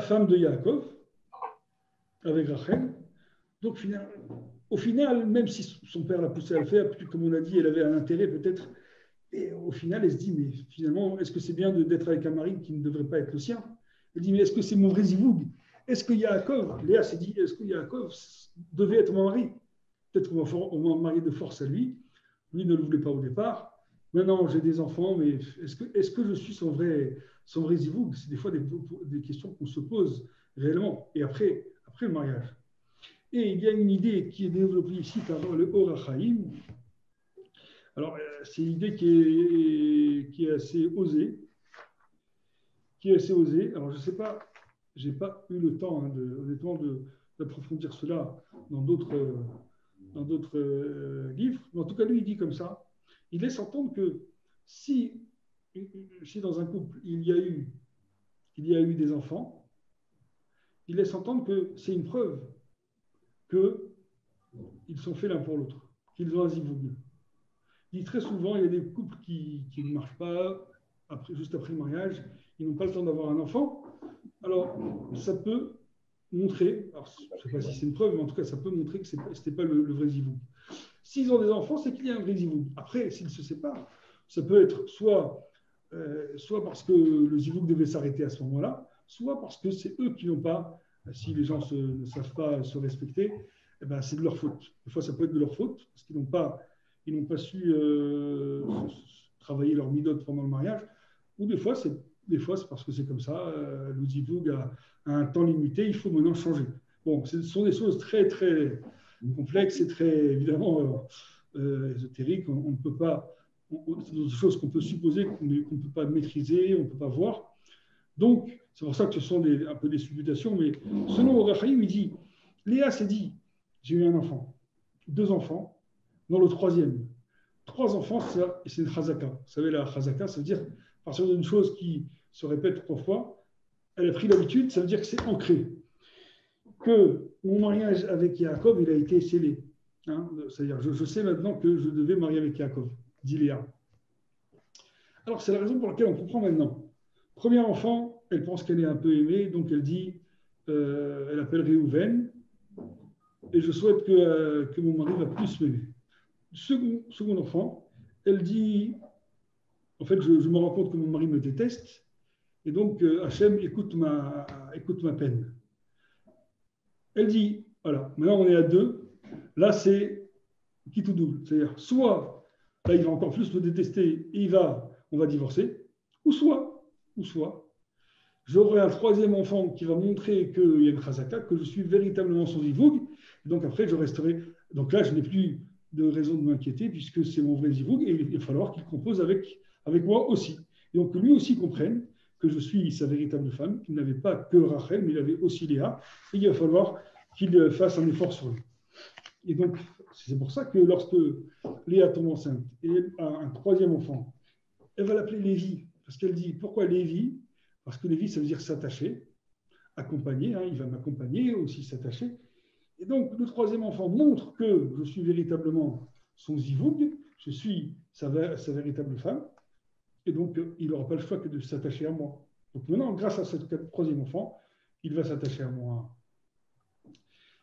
femme de Yaakov, avec Rachel. Donc, au final, même si son père l'a poussée à le faire, comme on a dit, elle avait un intérêt peut-être, et au final, elle se dit, mais finalement, est-ce que c'est bien d'être avec un mari qui ne devrait pas être le sien? Elle dit, mais est-ce que c'est mon vrai zivoug? Est-ce que Yaakov, Léa s'est dit, est-ce que Yaakov devait être mon mari? Peut-être qu'on m'a marié de force à lui. Lui ne le voulait pas au départ. Maintenant, j'ai des enfants, mais est-ce que je suis son vrai zivoug? C'est des fois des questions qu'on se pose réellement. Et après le mariage. Et il y a une idée qui est développée ici par le Or HaChaim. Alors, c'est une idée qui est assez osée. Alors, je ne sais pas, je n'ai pas eu le temps, honnêtement, d'approfondir cela dans d'autres livres. Mais en tout cas, lui, il dit comme ça. Il laisse entendre que si dans un couple, il y a eu des enfants, il laisse entendre que c'est une preuve qu'ils sont faits l'un pour l'autre, qu'ils ont un zivoug. Il dit très souvent, il y a des couples qui ne marchent pas juste après le mariage, ils n'ont pas le temps d'avoir un enfant. Alors, ça peut montrer, alors, je ne sais pas si c'est une preuve, mais en tout cas, ça peut montrer que ce n'était pas le vrai zivoug. S'ils ont des enfants, c'est qu'il y a un vrai zivoug. Après, s'ils se séparent, ça peut être soit parce que le zivoug devait s'arrêter à ce moment-là, soit parce que c'est eux qui n'ont pas, si les gens ne savent pas se respecter, eh ben, c'est de leur faute. Des fois, ça peut être de leur faute, parce qu'ils n'ont pas su travailler leur midote pendant le mariage, ou des fois, c'est parce que c'est comme ça, le zivoug a un temps limité, il faut maintenant changer. Bon, ce sont des choses très, très complexes et très, évidemment, ésotériques. On ne peut pas, c'est des choses qu'on peut supposer, qu'on ne peut pas maîtriser, on ne peut pas voir. Donc, c'est pour ça que ce sont un peu des supputations, mais selon Rachaïm, il dit, Léa s'est dit, j'ai eu un enfant, 2 enfants, dans le 3e. 3 enfants, c'est une chazaka. Vous savez, la chazaka, ça veut dire, à partir d'une chose qui se répète 3 fois, elle a pris l'habitude, ça veut dire que c'est ancré. Que mon mariage avec Yaakov, il a été scellé. Hein, c'est-à-dire, je sais maintenant que je devais marier avec Yaakov, dit Léa. Alors, c'est la raison pour laquelle on comprend maintenant. Premier enfant, elle pense qu'elle est un peu aimée, donc elle dit, elle appelle Réhouven, et je souhaite que mon mari va plus m'aimer. Second enfant, elle dit, en fait, je me rends compte que mon mari me déteste, et donc Hachem écoute ma peine. Elle dit, voilà, maintenant on est à 2, là c'est Kitoudou, c'est-à-dire soit, là il va encore plus me détester et on va divorcer, ou soit, j'aurai un 3e enfant qui va montrer qu'il y a une chazaka, que je suis véritablement son zivoug, donc après je resterai, donc là je n'ai plus de raison de m'inquiéter puisque c'est mon vrai zivoug et il va falloir qu'il compose avec moi aussi. Et donc que lui aussi comprenne que je suis sa véritable femme, qu'il n'avait pas que Rachel, mais il avait aussi Léa, et il va falloir qu'il fasse un effort sur lui. Et donc, c'est pour ça que lorsque Léa tombe enceinte et elle a un 3e enfant, elle va l'appeler Lévi, parce qu'elle dit, pourquoi Lévi? Parce que Lévi, ça veut dire s'attacher, accompagner, hein, il va m'accompagner, aussi s'attacher. Et donc, le 3e enfant montre que je suis véritablement son zivoug, je suis sa véritable femme, et donc, il n'aura pas le choix que de s'attacher à moi. Donc maintenant, grâce à ce 3e enfant, il va s'attacher à moi.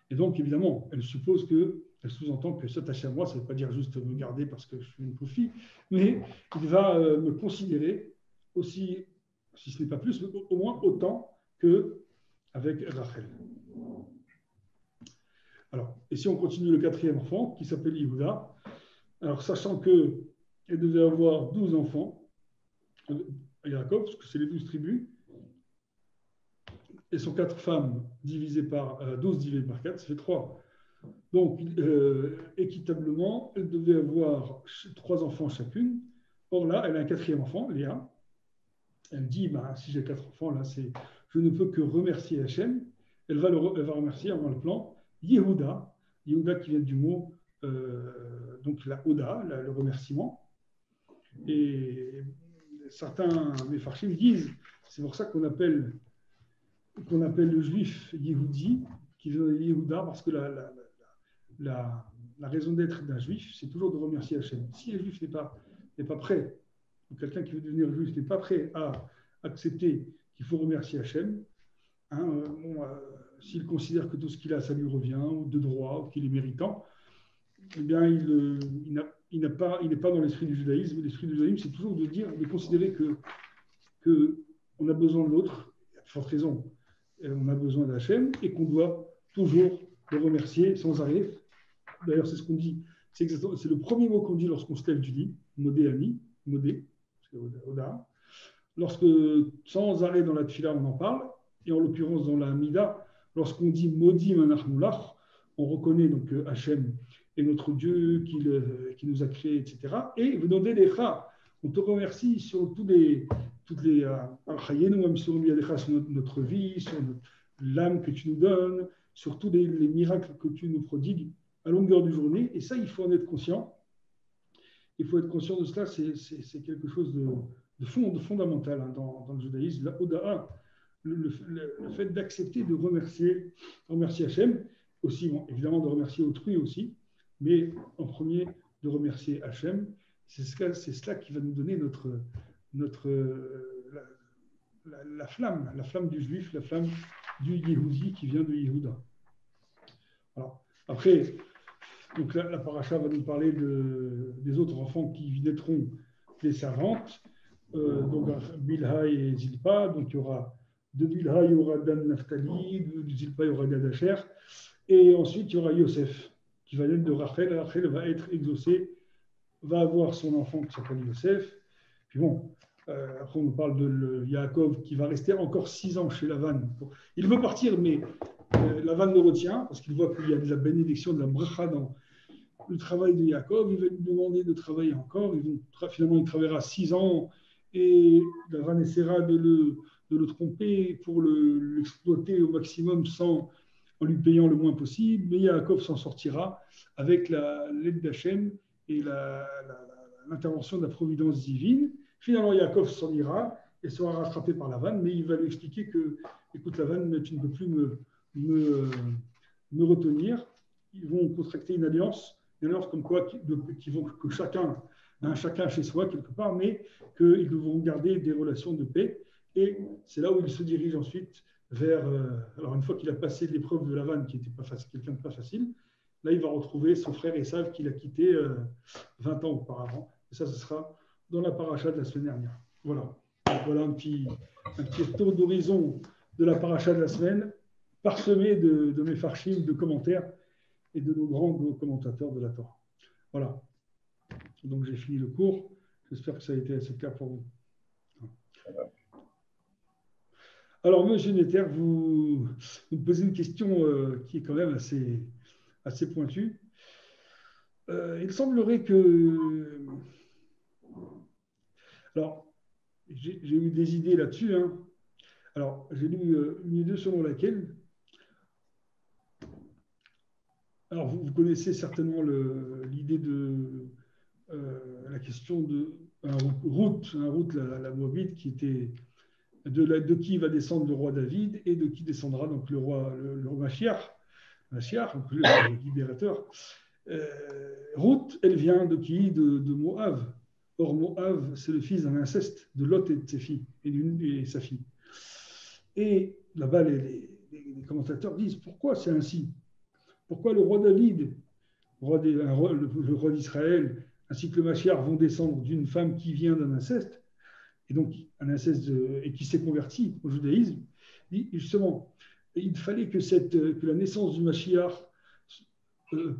Et donc, évidemment, elle sous-entend que s'attacher à moi, ça ne veut pas dire juste me garder parce que je suis une pauvre fille, mais il va me considérer aussi, si ce n'est pas plus, au moins autant qu'avec Rachel. Alors, et si on continue le 4e enfant, qui s'appelle Yehuda, alors sachant qu'elle devait avoir 12 enfants, Yaakov, parce que c'est les 12 tribus, et sont 4 femmes divisées par 12 divisées par 4, ça fait 3. Donc, équitablement, elle devait avoir 3 enfants chacune. Or là, elle a un 4e enfant, Léa. Elle dit, si j'ai 4 enfants, là, je ne peux que remercier Hachem. Elle va remercier avant le plan Yehuda qui vient du mot, donc la Oda, le remerciement. Et certains Mefarshim disent, c'est pour ça qu'on appelle le juif Yehudi, qui vient de Yehuda, parce que la raison d'être d'un juif, c'est toujours de remercier Hachem. Si un juif n'est pas prêt, ou quelqu'un qui veut devenir juif n'est pas prêt à accepter qu'il faut remercier Hachem, s'il considère que tout ce qu'il a, ça lui revient, ou de droit, ou qu'il est méritant, eh bien, il n'est pas dans l'esprit du judaïsme. L'esprit du judaïsme, c'est toujours de considérer que on a besoin de l'autre, il y a de fortes raisons, on a besoin d'Hachem, et qu'on doit toujours le remercier sans arrêt. D'ailleurs, c'est ce qu'on dit, c'est le premier mot qu'on dit lorsqu'on se lève du lit, modé ami, modé, c'est Oda. Lorsque, sans arrêt dans la tfila, on en parle, et en l'occurrence dans la Mida, lorsqu'on dit maudit manachmoulach, on reconnaît donc Hachem est notre Dieu qui nous a créés, etc. Et vous donnez des chas. On te remercie sur toutes les sur notre vie, sur l'âme que tu nous donnes, sur tous les miracles que tu nous prodigues à longueur de journée. Et ça, il faut en être conscient. Il faut être conscient de cela. C'est quelque chose de fondamental dans le judaïsme. La Oda'a, le fait d'accepter de remercier Hachem, aussi, bon, évidemment, de remercier autrui aussi, mais en premier, de remercier Hachem. C'est cela qui va nous donner la flamme du juif, la flamme du Yehudi qui vient de Yehuda. Alors, après, donc la paracha va nous parler des autres enfants qui naîtront des servantes, donc Bilha et Zilpa. Donc il y aura de Bilha, il y aura Dan Naphtali, de Zilpa, il y aura Gad Asher, et ensuite il y aura Yosef qui va naître de Rachel. Rachel va être exaucée, va avoir son enfant qui s'appelle Yosef. Puis bon, après on nous parle de Yaakov qui va rester encore 6 ans chez Lavan. Il veut partir, mais Lavan le retient parce qu'il voit qu'il y a de la bénédiction, de la bracha dans le travail de Yaakov. Il va lui demander de travailler encore. Finalement, il travaillera 6 ans et Lavan essaiera de le tromper pour l'exploiter au maximum en lui payant le moins possible. Mais Yaakov s'en sortira avec l'aide d'Hachem et l'intervention de la providence divine. Finalement, Yaakov s'en ira et sera rattrapé par Lavan, mais il va lui expliquer que, écoute Lavan, tu ne peux plus me retenir. Ils vont contracter une alliance comme quoi que chacun chez soi quelque part, mais qu'ils devront garder des relations de paix. Et c'est là où il se dirige ensuite vers. Alors une fois qu'il a passé l'épreuve de Lavan, qui était quelqu'un de pas facile, là il va retrouver son frère Esav qu'il a quitté 20 ans auparavant. Et ça, ce sera dans la paracha de la semaine dernière. Voilà. Voilà un petit tour d'horizon de la paracha de la semaine, parsemé de mes farshim, de commentaires et de nos grands commentateurs de la Torah. Voilà. Donc j'ai fini le cours. J'espère que ça a été assez clair pour vous. Alors, monsieur Netter, vous me posez une question qui est quand même assez pointue. Il semblerait que... Alors, j'ai eu des idées là-dessus. Hein. Alors, j'ai lu une idée selon laquelle... Alors, vous connaissez certainement l'idée de la question de Ruth, la Moabite, qui était de qui va descendre le roi David et de qui descendra donc le roi Mashiach, donc le libérateur. Ruth, elle vient de qui? De Moab. Or, Moab, c'est le fils d'un inceste de Lot et de ses filles, et sa fille. Et là-bas, les commentateurs disent pourquoi c'est ainsi? Pourquoi le roi David, le roi d'Israël, ainsi que le Mashiach vont descendre d'une femme qui vient d'un inceste, et donc un inceste et qui s'est converti au judaïsme? Justement, il fallait que la naissance du Mashiach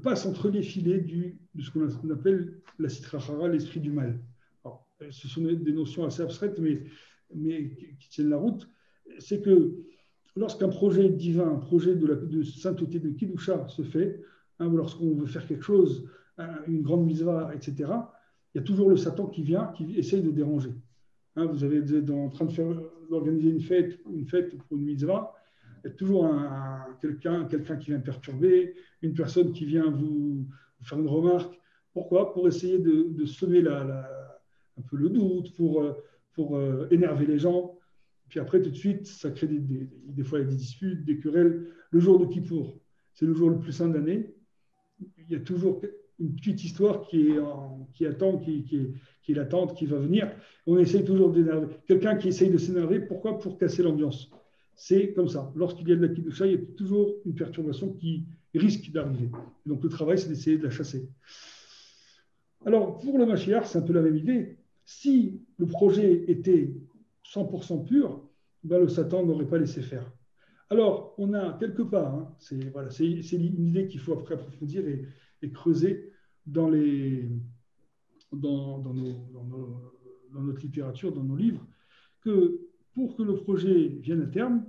passe entre les filets de ce qu'on appelle la Sitra Achara, l'esprit du mal. Alors, ce sont des notions assez abstraites, mais qui tiennent la route. C'est que lorsqu'un projet divin, un projet de sainteté, de Kidusha se fait, lorsqu'on veut faire quelque chose, une grande mitzvah, etc., il y a toujours le Satan qui vient, qui essaye de déranger. Vous êtes en train d'organiser une fête pour une mitzvah, il y a toujours quelqu'un qui vient perturber, une personne qui vient vous faire une remarque. Pourquoi? Pour essayer de semer un peu le doute, pour énerver les gens. Puis après, tout de suite, ça crée des fois il y a des disputes, des querelles. Le jour de Kippour, c'est le jour le plus saint de l'année. Il y a toujours une petite histoire qui attend, qui est latente, qui va venir. On essaye toujours d'énerver. Quelqu'un qui essaye de s'énerver, pourquoi? Pour casser l'ambiance. C'est comme ça. Lorsqu'il y a de la Kidusha, il y a toujours une perturbation qui risque d'arriver. Donc le travail, c'est d'essayer de la chasser. Alors, pour le Mashiach, c'est un peu la même idée. Si le projet était 100% pur, ben, le Satan n'aurait pas laissé faire. Alors, on a quelque part, hein, c'est une idée qu'il faut après approfondir et creuser dans notre littérature, dans nos livres, que pour que le projet vienne à terme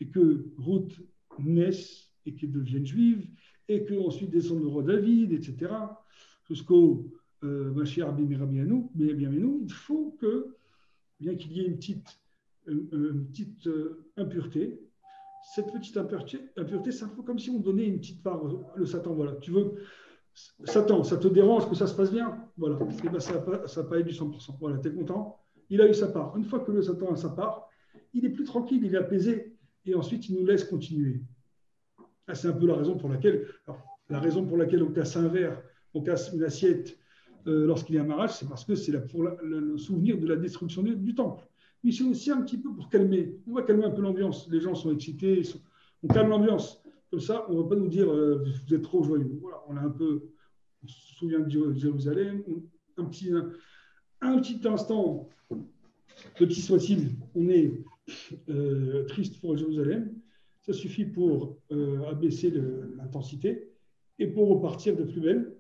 et que Ruth naisse et qu'elle devienne juive et qu'ensuite descende le roi David, etc., jusqu'au Mashiach Bimeinu, il faut que, bien qu'il y ait une petite impureté, cette petite impureté, c'est un peu comme si on donnait une petite part, le Satan, voilà, tu veux, Satan, ça te dérange que ça se passe bien? Voilà, et ben ça n'a pas eu du 100%. Voilà, tu es content? Il a eu sa part. Une fois que le Satan a sa part, il est plus tranquille, il est apaisé, et ensuite il nous laisse continuer. Ah, c'est un peu la raison pour laquelle on casse un verre, on casse une assiette lorsqu'il y a un mariage, c'est parce que c'est pour le souvenir de la destruction du temple. Mais c'est aussi un petit peu pour calmer. On va calmer un peu l'ambiance. Les gens sont excités, on calme l'ambiance. Comme ça, on ne va pas nous dire vous êtes trop joyeux. Voilà, on se souvient de Jérusalem. Un petit instant, petit soit-il, on est triste pour Jérusalem. Ça suffit pour abaisser l'intensité et pour repartir de plus belle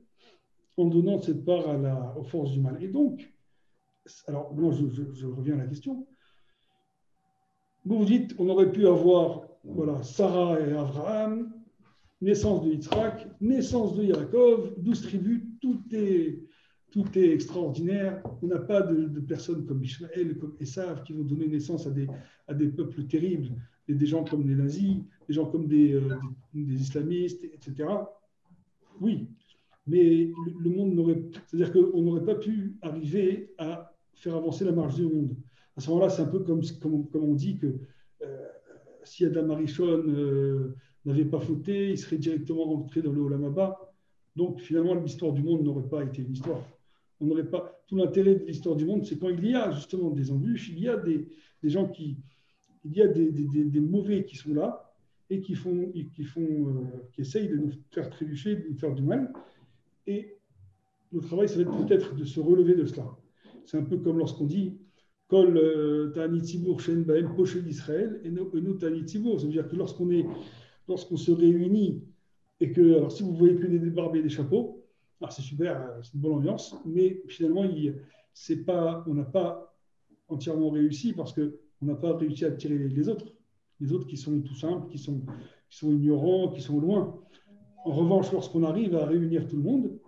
en donnant cette part aux forces du mal. Et donc, alors moi je reviens à la question. Vous dites, on aurait pu avoir Sarah et Abraham, naissance de Yitzhak, naissance de Yaakov, 12 tribus, tout est extraordinaire. On n'a pas de personnes comme Ishmaël, comme Esav, qui vont donner naissance à des peuples terribles, des gens comme les nazis, des gens comme des islamistes, etc. Oui, mais le monde c'est-à-dire qu'on n'aurait pas pu arriver à faire avancer la marche du monde. À ce moment-là, c'est un peu comme on dit que si Adam Arishon n'avait pas fauté, il serait directement rentré dans le Olam Haba. Donc finalement, l'histoire du monde n'aurait pas été une histoire. On n'aurait pas tout l'intérêt de l'histoire du monde, c'est quand il y a justement des embûches, il y a des gens il y a des mauvais qui sont là et qui essayent de nous faire trébucher, de nous faire du mal. Et le travail, ça va être peut-être de se relever de cela. C'est un peu comme lorsqu'on dit Kol Ta'ani Tzibur Shen Bahem Poché d'Israël et nous Ta'ani Tzibur. Ça veut dire que lorsqu'on se réunit et que, alors si vous voyez que des barbes et des chapeaux, alors c'est super, c'est une bonne ambiance, mais finalement, on n'a pas entièrement réussi parce qu'on n'a pas réussi à attirer les autres qui sont tout simples, qui sont ignorants, qui sont loin. En revanche, lorsqu'on arrive à réunir tout le monde,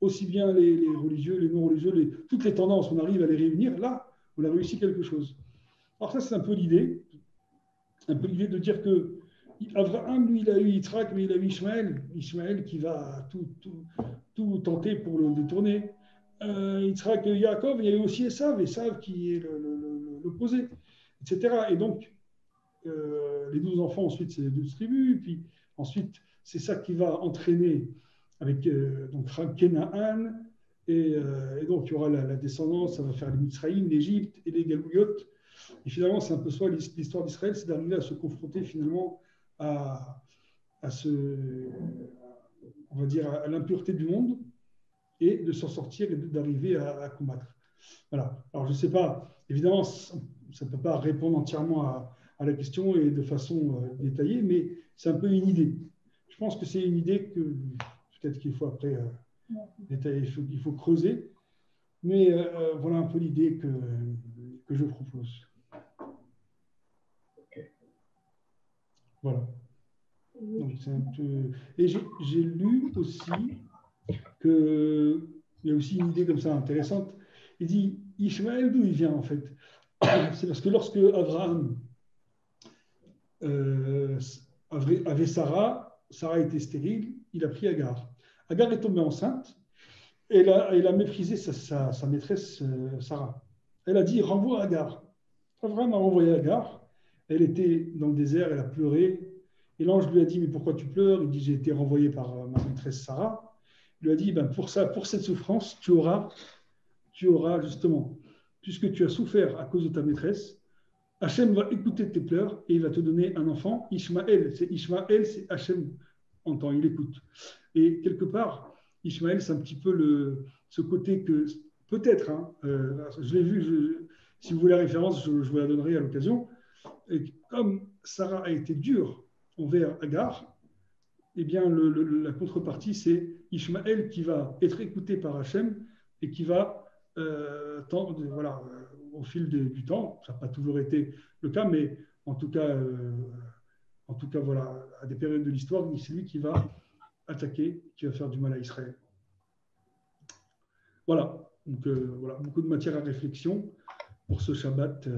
aussi bien les religieux, les non-religieux, toutes les tendances, on arrive à les réunir, là, on a réussi quelque chose. Alors ça, c'est un peu l'idée de dire que Abraham, lui, il a eu Yitzhak, mais il a eu Ishmaël qui va tout tenter pour le détourner. Yitzhak et Yaakov, il y a eu aussi Esav qui est l'opposé, etc. Et donc, les 12 enfants, ensuite, c'est les 12 tribus, puis ensuite, c'est ça qui va entraîner avec donc Canaan, et donc il y aura la descendance, ça va faire les Mitzraïm, l'Égypte et les Galouyot. Et finalement, c'est un peu ça l'histoire d'Israël, c'est d'arriver à se confronter finalement à l'impureté du monde et de s'en sortir et d'arriver à combattre. Voilà. Alors, je ne sais pas, évidemment, ça ne peut pas répondre entièrement à la question et de façon détaillée, mais c'est un peu une idée. Je pense que c'est une idée que peut-être qu'il faut après détailler, il faut creuser, mais voilà un peu l'idée que je propose. Voilà. Donc, c'est un peu... Et j'ai lu aussi qu'il y a aussi une idée comme ça intéressante. Il dit, Ishmaël, d'où il vient en fait? C'est parce que lorsque Abraham avait Sarah était stérile, il a pris Agar. Agar est tombée enceinte elle a méprisé sa maîtresse Sarah. Elle a dit renvoie Agar. Abraham a renvoyé Agar. Elle était dans le désert, elle a pleuré. Et l'ange lui a dit mais pourquoi tu pleures? Il dit j'ai été renvoyé par ma maîtresse Sarah. Il lui a dit ben, pour cette souffrance, tu auras justement, puisque tu as souffert à cause de ta maîtresse, Hachem va écouter tes pleurs et il va te donner un enfant, Ishmaël. C'est Hachem entend, il écoute. Et quelque part, Ishmaël, c'est un petit peu ce côté que, peut-être, hein, je l'ai vu, si vous voulez la référence, je vous la donnerai à l'occasion. Et comme Sarah a été dure envers Agar, eh bien, la contrepartie, c'est Ishmaël qui va être écouté par Hachem et qui va, voilà, au fil du temps, ça n'a pas toujours été le cas, mais en tout cas, voilà, à des périodes de l'histoire, c'est lui qui va attaquer, qui va faire du mal à Israël. Voilà, donc voilà, beaucoup de matière à réflexion pour ce Shabbat.